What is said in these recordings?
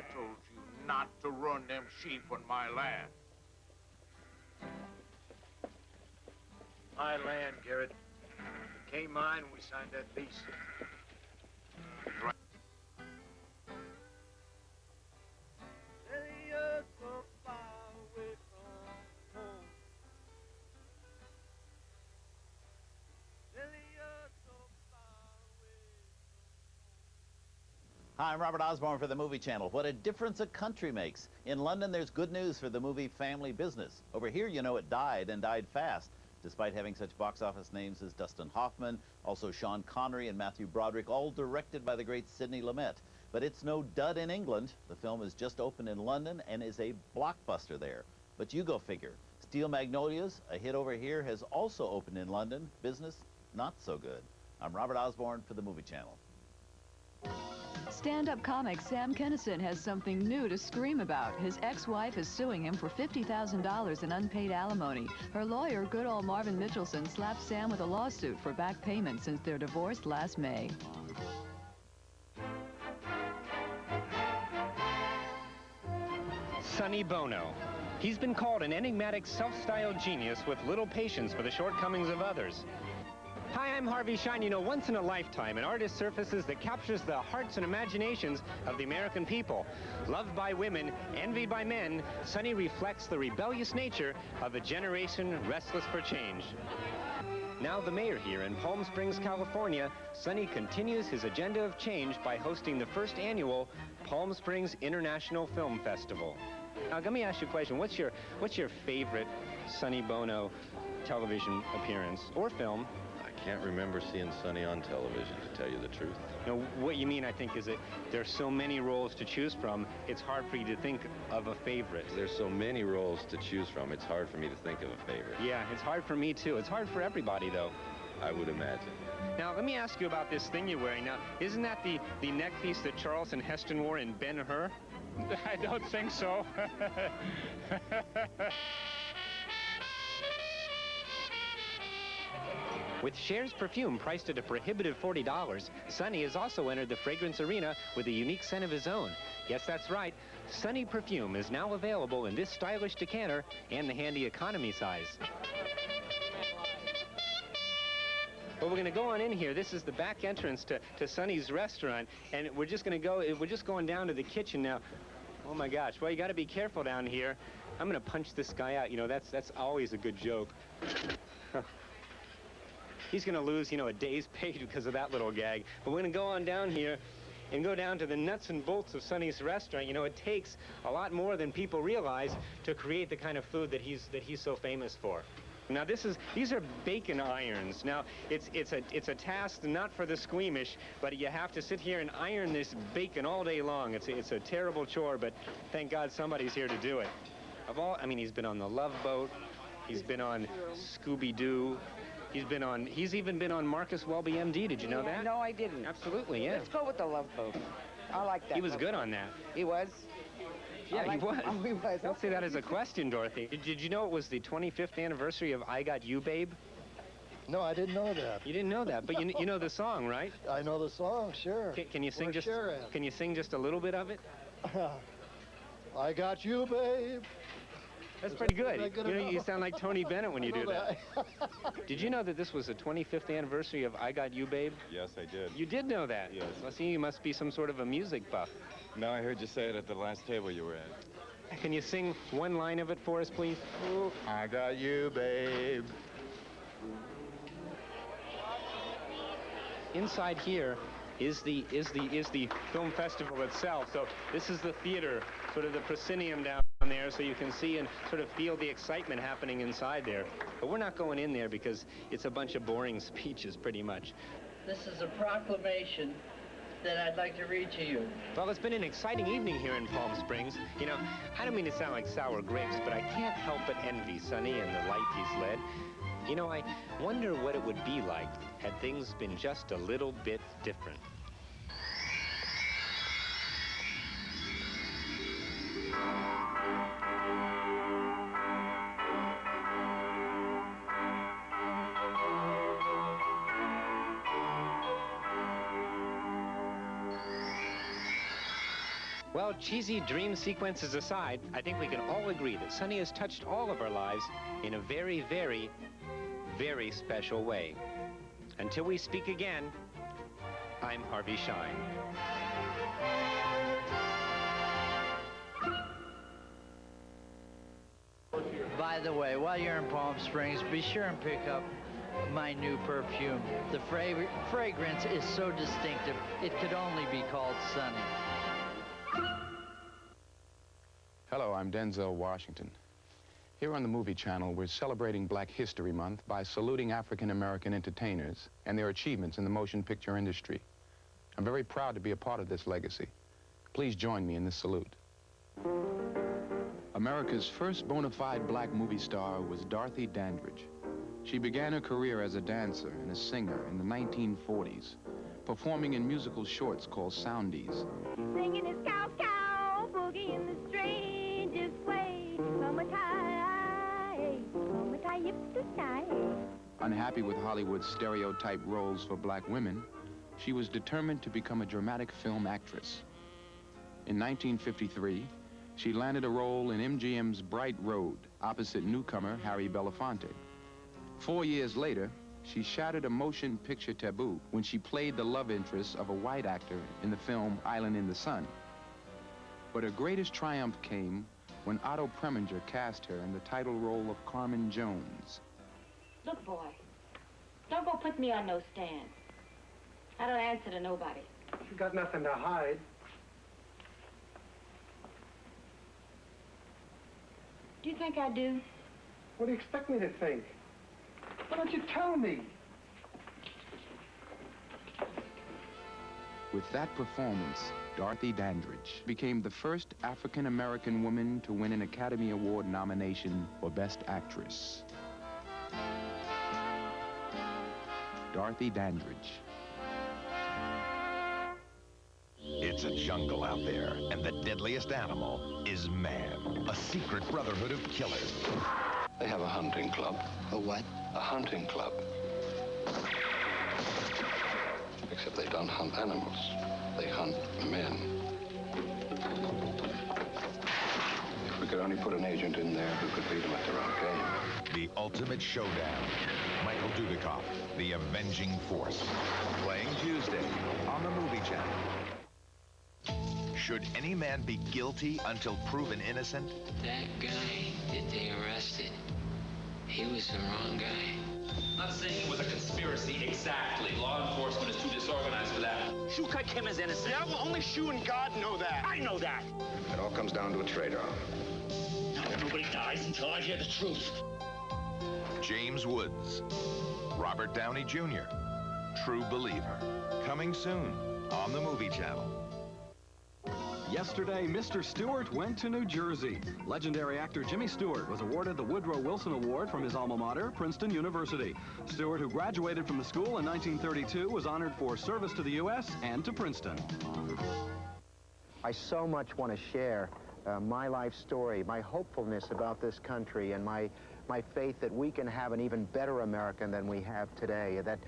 I told you not to run them sheep on my land. My land, Garrett. It became mine when we signed that lease. Right. Hi, I'm Robert Osborne for the Movie Channel. What a difference a country makes. In London, there's good news for the movie Family Business. Over here, you know, it died and died fast, despite having such box office names as Dustin Hoffman, also Sean Connery and Matthew Broderick, all directed by the great Sidney Lumet. But it's no dud in England. The film is just opened in London and is a blockbuster there. But you go figure. Steel Magnolias, a hit over here, has also opened in London. Business, not so good. I'm Robert Osborne for the Movie Channel. Stand-up comic Sam Kinison has something new to scream about. His ex-wife is suing him for $50,000 in unpaid alimony. Her lawyer, good old Marvin Mitchelson, slapped Sam with a lawsuit for back payment since their divorce last May. Sonny Bono. He's been called an enigmatic self-styled genius with little patience for the shortcomings of others. Hi, I'm Harvey Schein. You know, once in a lifetime, an artist surfaces that captures the hearts and imaginations of the American people. Loved by women, envied by men, Sonny reflects the rebellious nature of a generation restless for change. Now the mayor here in Palm Springs, California, Sonny continues his agenda of change by hosting the first annual Palm Springs International Film Festival. Now, let me ask you a question. What's your favorite Sonny Bono television appearance or film? I can't remember seeing Sonny on television, to tell you the truth. You know, what you mean, I think, is that there's so many roles to choose from, it's hard for you to think of a favorite. There's so many roles to choose from, it's hard for me to think of a favorite. Yeah, it's hard for me, too. It's hard for everybody, though. I would imagine. Now, let me ask you about this thing you're wearing. Now, isn't that the neck piece that Charlton Heston wore in Ben-Hur? I don't think so. With Cher's perfume priced at a prohibitive $40, Sonny has also entered the fragrance arena with a unique scent of his own. Yes, that's right. Sonny perfume is now available in this stylish decanter and the handy economy size. Well, we're going to go on in here. This is the back entrance to Sonny's restaurant, and we're just going down to the kitchen now. Oh my gosh! Well, you got to be careful down here. I'm going to punch this guy out. You know, that's always a good joke. He's going to lose, you know, a day's pay because of that little gag. But we're going to go on down here and go down to the nuts and bolts of Sonny's restaurant. You know, it takes a lot more than people realize to create the kind of food that he's so famous for. Now, these are bacon irons. Now, it's a task not for the squeamish, but you have to sit here and iron this bacon all day long. It's a terrible chore, but thank God somebody's here to do it. I mean, he's been on The Love Boat. He's been on Scooby-Doo. He's even been on Marcus Welby, MD. Did you know that? No, I didn't. Absolutely, yeah. Let's go with The Love Boat. I like that. He was good on that. He was? Yeah, he was. Oh, he was. Don't say that as a question, Dorothy. Did you know it was the 25th anniversary of I Got You, Babe? No, I didn't know that. You didn't know that, but you know the song, right? I know the song, sure. Can you sing Can you sing just a little bit of it? I got you, babe. That's pretty good. You know, you sound like Tony Bennett when you do that. Did you know that this was the 25th anniversary of I Got You, Babe? Yes, I did. You did know that? Yes. Well, see, you must be some sort of a music buff. No, I heard you say it at the last table you were at. Can you sing one line of it for us, please? I got you, babe. Inside here is the film festival itself. So this is the theater, sort of the proscenium down there, so you can see and sort of feel the excitement happening inside there. But we're not going in there because it's a bunch of boring speeches, pretty much. This is a proclamation that I'd like to read to you. Well, it's been an exciting evening here in Palm Springs. You know, I don't mean to sound like sour grapes, but I can't help but envy Sonny and the life he's led. You know, I wonder what it would be like had things been just a little bit different. Well, cheesy dream sequences aside, I think we can all agree that Sonny has touched all of our lives in a very, very, very special way. Until we speak again, I'm Harvey Shine. By the way, while you're in Palm Springs, be sure and pick up my new perfume. The fragrance is so distinctive, it could only be called Sonny. Hello, I'm Denzel Washington. Here on the Movie Channel, we're celebrating Black History Month by saluting African-American entertainers and their achievements in the motion picture industry. I'm very proud to be a part of this legacy. Please join me in this salute. America's first bona fide black movie star was Dorothy Dandridge. She began her career as a dancer and a singer in the 1940s, performing in musical shorts called soundies. Singing his cow-cow, boogie in the strangest way. Unhappy with Hollywood's stereotype roles for black women, she was determined to become a dramatic film actress. In 1953, she landed a role in MGM's Bright Road, opposite newcomer Harry Belafonte. 4 years later, she shattered a motion picture taboo when she played the love interest of a white actor in the film Island in the Sun. But her greatest triumph came when Otto Preminger cast her in the title role of Carmen Jones. Look, boy, don't go put me on no stand. I don't answer to nobody. You got nothing to hide. Do you think I do? What do you expect me to think? Why don't you tell me? With that performance, Dorothy Dandridge became the first African-American woman to win an Academy Award nomination for Best Actress. Dorothy Dandridge. It's a jungle out there, and the deadliest animal is man. A secret brotherhood of killers. They have a hunting club. A what? A hunting club. Except they don't hunt animals. They hunt men. If we could only put an agent in there who could beat them at their own game. The ultimate showdown. Michael Dudikoff, the Avenging Force. Playing Tuesday on the Movie Channel. Should any man be guilty until proven innocent? That guy that they arrested, he was the wrong guy. I'm not saying it was a conspiracy exactly. Law enforcement is too disorganized for that. Shukai Kim is innocent. Yeah, well, only Shu and God know that. I know that. It all comes down to a trade-off. No, nobody dies until I hear the truth. James Woods, Robert Downey Jr., True Believer. Coming soon on the Movie Channel. Yesterday, Mr. Stewart went to New Jersey. Legendary actor Jimmy Stewart was awarded the Woodrow Wilson Award from his alma mater, Princeton University. Stewart, who graduated from the school in 1932, was honored for service to the U.S. and to Princeton. I so much want to share my life story, my hopefulness about this country, and my faith that we can have an even better America than we have today. That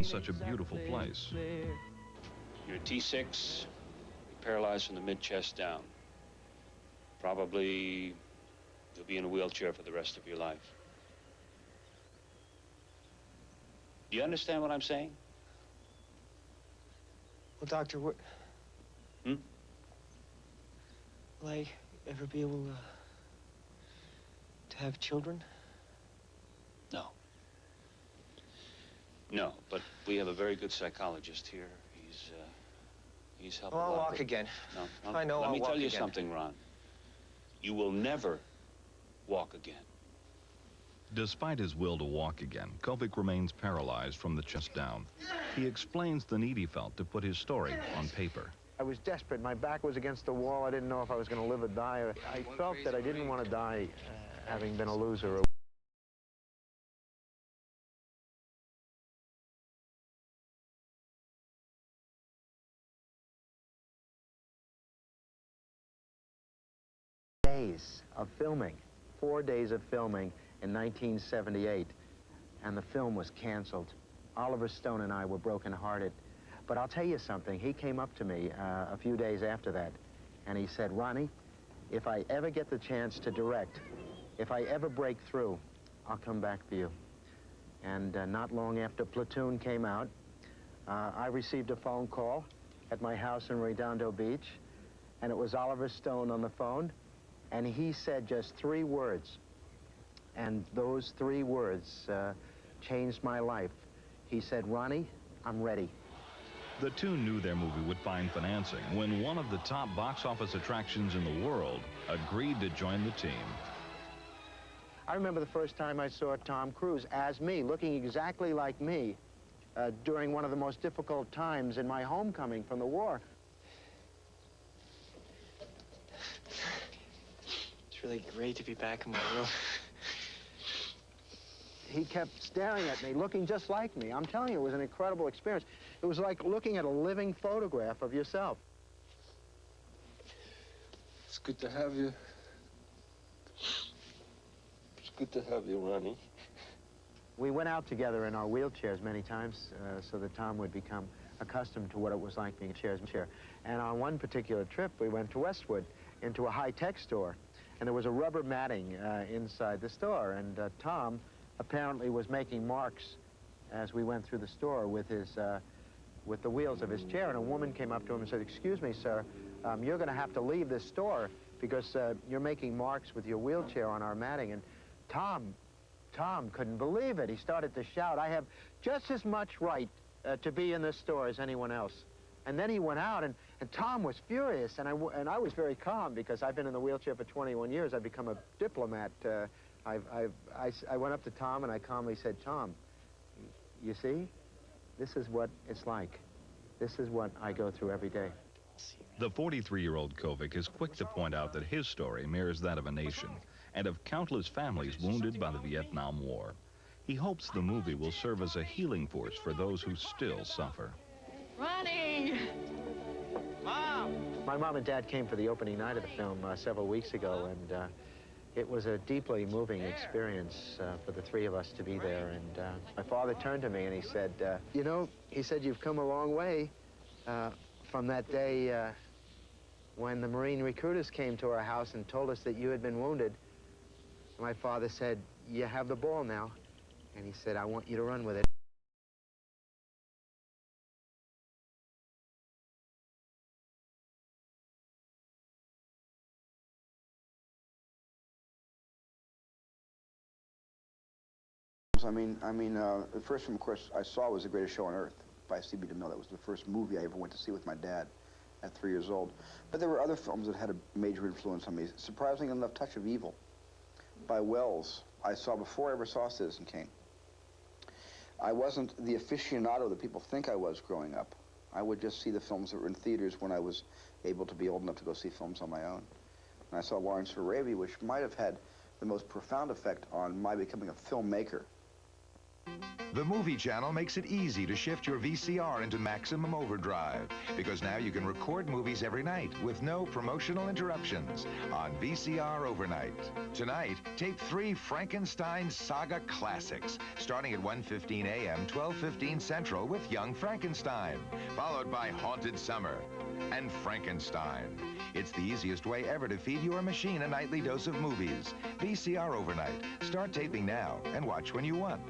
such a beautiful place. You're T6, paralyzed from the mid-chest down. Probably you'll be in a wheelchair for the rest of your life. Do you understand what I'm saying? Well, Doctor, what... Will I ever be able to have children? No. No, but we have a very good psychologist here. He's helping. Oh, I'll a lot walk of again. No, I know Let I'll me walk tell you again. something, Ron. You will never walk again. Despite his will to walk again, Kovic remains paralyzed from the chest down. He explains the need he felt to put his story on paper. I was desperate. My back was against the wall. I didn't know if I was going to live or die. I felt that I didn't want to die having been a loser. of filming, 4 days of filming in 1978, and the film was canceled. Oliver Stone and I were brokenhearted. But I'll tell you something, he came up to me a few days after that, and he said, Ronnie, if I ever get the chance to direct, if I ever break through, I'll come back for you. And not long after Platoon came out, I received a phone call at my house in Redondo Beach, and it was Oliver Stone on the phone, and he said just 3 words, and those 3 words changed my life. He said, Ronnie, I'm ready. The two knew their movie would find financing when one of the top box office attractions in the world agreed to join the team. I remember the first time I saw Tom Cruise as me, looking exactly like me, during one of the most difficult times in my homecoming from the war. It's really great to be back in my room. He kept staring at me, looking just like me. I'm telling you, it was an incredible experience. It was like looking at a living photograph of yourself. It's good to have you. It's good to have you, Ronnie. We went out together in our wheelchairs many times so that Tom would become accustomed to what it was like being a chair. And on one particular trip, we went to Westwood into a high-tech store. And there was a rubber matting inside the store. And Tom apparently was making marks as we went through the store with the wheels of his chair. And a woman came up to him and said, excuse me, sir, you're going to have to leave this store because you're making marks with your wheelchair on our matting. And Tom couldn't believe it. He started to shout, I have just as much right to be in this store as anyone else. And then he went out, and Tom was furious, and I was very calm because I've been in the wheelchair for 21 years. I've become a diplomat. I went up to Tom and I calmly said, Tom, you see, this is what it's like. This is what I go through every day. The 43-year-old Kovic is quick to point out that his story mirrors that of a nation and of countless families wounded by the Vietnam War. He hopes the movie will serve as a healing force for those who still suffer. Ronnie! Mom! My mom and dad came for the opening night of the film several weeks ago, and it was a deeply moving experience for the 3 of us to be there. And my father turned to me and he said, you know, he said, you've come a long way from that day when the Marine recruiters came to our house and told us that you had been wounded. My father said, you have the ball now. And he said, I want you to run with it. The first film, of course, I saw was The Greatest Show on Earth by C.B. DeMille. That was the first movie I ever went to see with my dad at 3 years old. But there were other films that had a major influence on me. Surprisingly enough, Touch of Evil by Wells, I saw before I ever saw Citizen Kane. I wasn't the aficionado that people think I was growing up. I would just see the films that were in theaters when I was able to be old enough to go see films on my own. And I saw Lawrence of Arabia, which might have had the most profound effect on my becoming a filmmaker. The Movie Channel makes it easy to shift your VCR into maximum overdrive because now you can record movies every night with no promotional interruptions on VCR Overnight. Tonight, tape 3 Frankenstein Saga Classics, starting at 1:15 a.m., 12:15 Central with Young Frankenstein, followed by Haunted Summer and Frankenstein. It's the easiest way ever to feed your machine a nightly dose of movies. VCR Overnight. Start taping now and watch when you want.